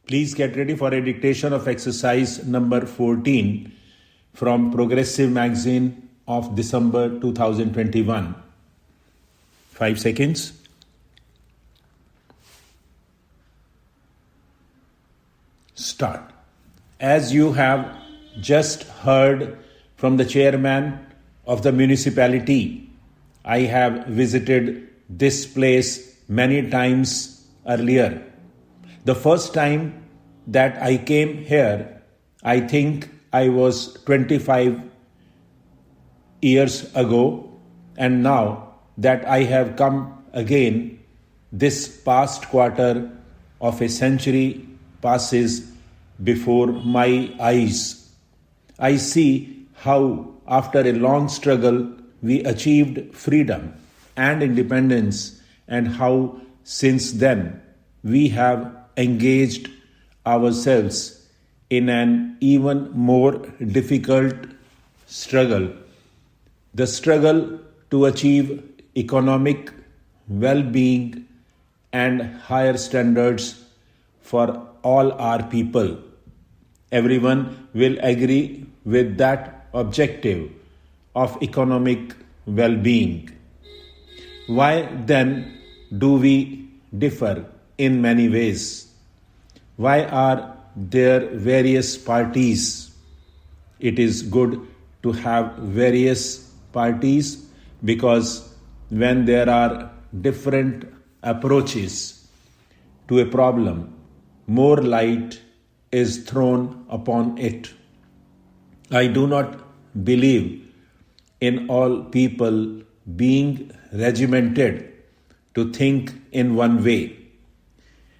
Please get ready for a dictation of exercise number 14 from Progressive Magazine of December 2021. 5 seconds. Start. As you have just heard from the chairman of the municipality, I have visited this place many times earlier. The first time that I came here, I think I was 25 years ago, and now that I have come again, this past quarter of a century passes before my eyes. I see how, after a long struggle, we achieved freedom and independence, and how since then we have engaged ourselves in an even more difficult struggle. The struggle to achieve economic well-being and higher standards for all our people. Everyone will agree with that objective of economic well-being. Why then do we differ in many ways? Why are there various parties? It is good to have various parties because when there are different approaches to a problem, more light is thrown upon it. I do not believe in all people being regimented to think in one way.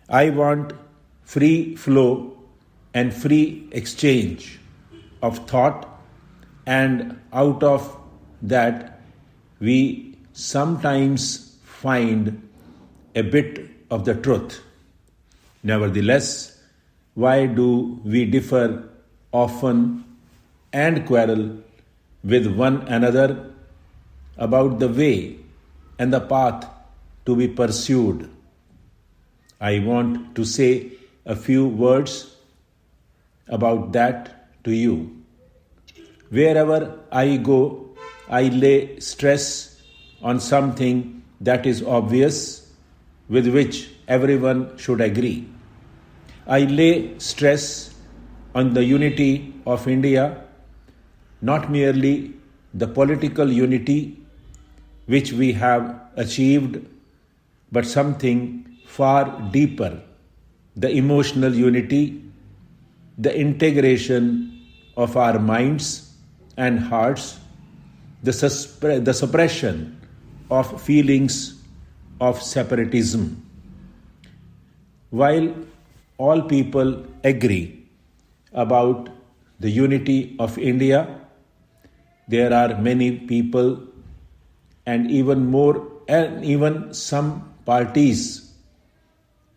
I want free flow and free exchange of thought, and out of that we sometimes find a bit of the truth. Nevertheless, why do we differ often and quarrel with one another about the way and the path to be pursued? I want to say a few words about that to you. Wherever I go, I lay stress on something that is obvious, with which everyone should agree. I lay stress on the unity of India, not merely the political unity which we have achieved, but something far deeper, the emotional unity, the integration of our minds and hearts, the suppression of feelings of separatism. While all people agree about the unity of India, there are many people and even some parties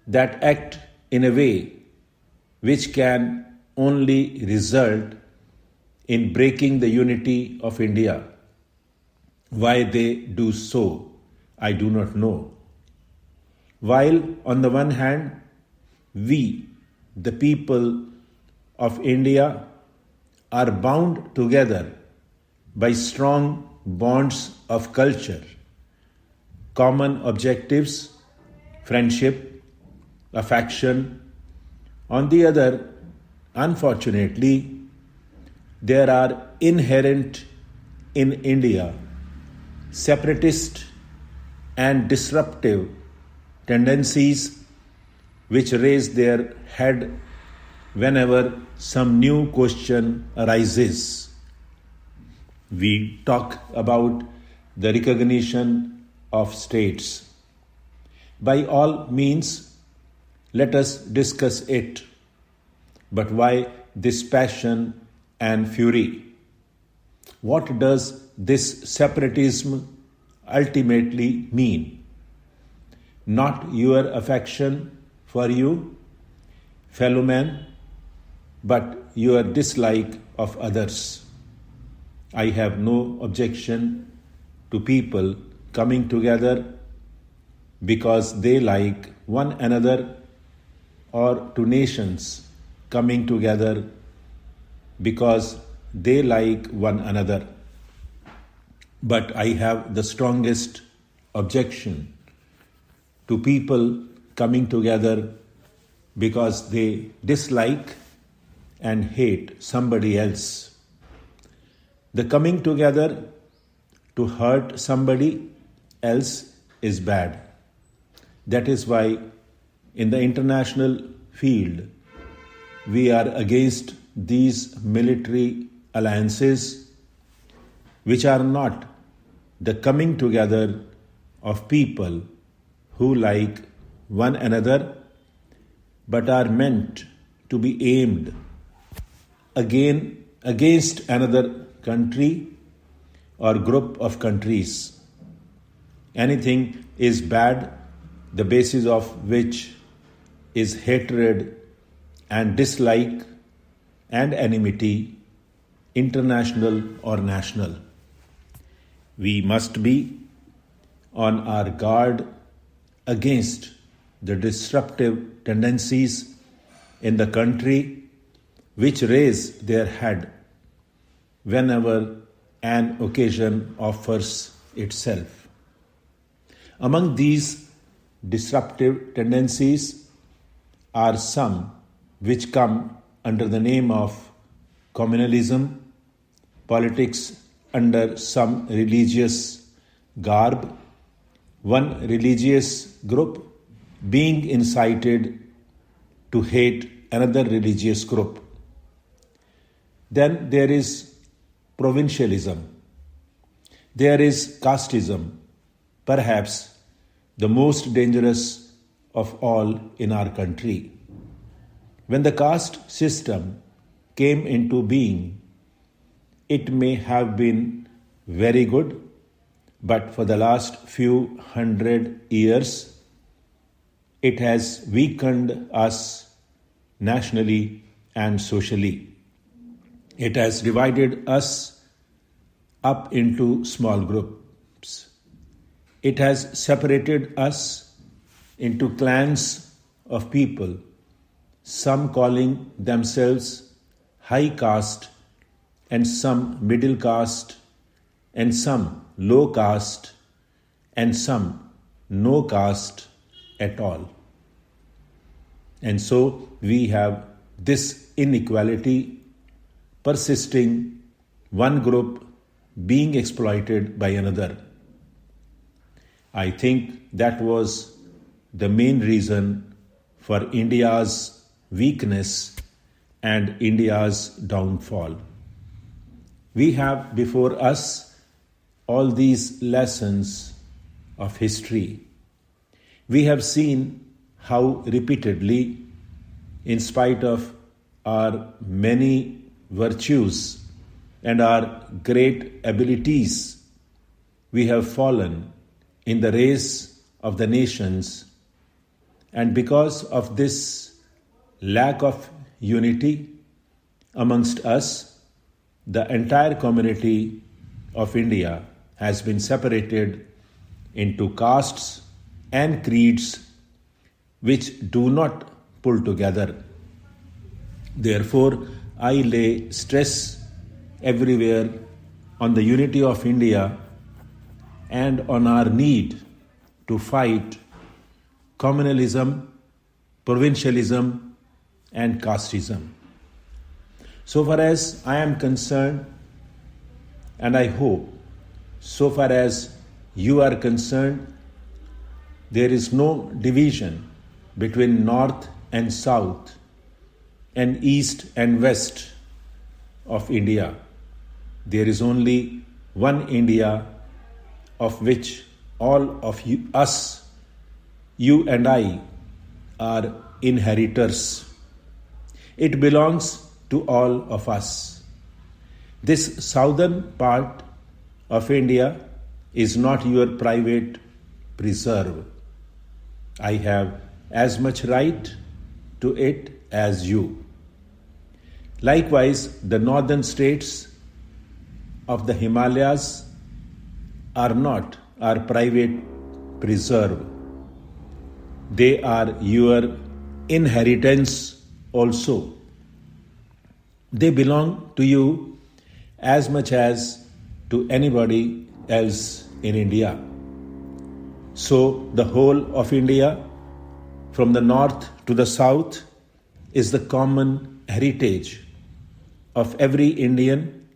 that act in a way which can only result in breaking the unity of India. Why they do so, I do not know. While on the one hand, we, the people of India, are bound together by strong bonds of culture, common objectives, friendship, affection. On the other, unfortunately, there are inherent in India separatist and disruptive tendencies which raise their head whenever some new question arises. We talk about the recognition of states. By all means, let us discuss it. But why this passion and fury? What does this separatism ultimately mean? Not your affection for you, fellow man, but your dislike of others. I have no objection to people coming together because they like one another or to nations coming together because they like one another. But I have the strongest objection to people coming together because they dislike and hate somebody else. The coming together to hurt somebody else is bad. That is why in the international field we are against these military alliances which are not the coming together of people who like one another but are meant to be aimed again against another country or group of countries. Anything is bad, the basis of which is hatred and dislike and enmity, international or national. We must be on our guard against the disruptive tendencies in the country which raise their head whenever an occasion offers itself. Among these disruptive tendencies are some which come under the name of communalism, politics under some religious garb, one religious group being incited to hate another religious group. Then there is provincialism. There is casteism, perhaps the most dangerous of all in our country. When the caste system came into being, it may have been very good, but for the last few hundred years, it has weakened us nationally and socially. It has divided us up into small groups. It has separated us into clans of people, some calling themselves high caste and some middle caste and some low caste and some no caste at all. And so we have this inequality persisting, one group being exploited by another. I think that was the main reason for India's weakness and India's downfall. We have before us all these lessons of history. We have seen how repeatedly, in spite of our many virtues and our great abilities, we have fallen in the race of the nations, and because of this lack of unity amongst us, the entire community of India has been separated into castes and creeds which do not pull together. Therefore, I lay stress everywhere on the unity of India and on our need to fight communalism, provincialism, and casteism. So far as I am concerned, and I hope so far as you are concerned, there is no division between North and South and East and West of India. There is only one India of which all of us, you and I, are inheritors. It belongs to all of us. This southern part of India is not your private preserve. I have as much right to it as you. Likewise, the northern states of the Himalayas are not our private preserve. They are your inheritance also. They belong to you as much as to anybody else in India. So the whole of India, from the north to the south, is the common heritage of every Indian,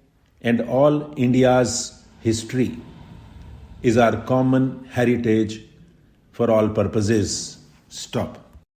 and all India's history is our common heritage for all purposes. Stop.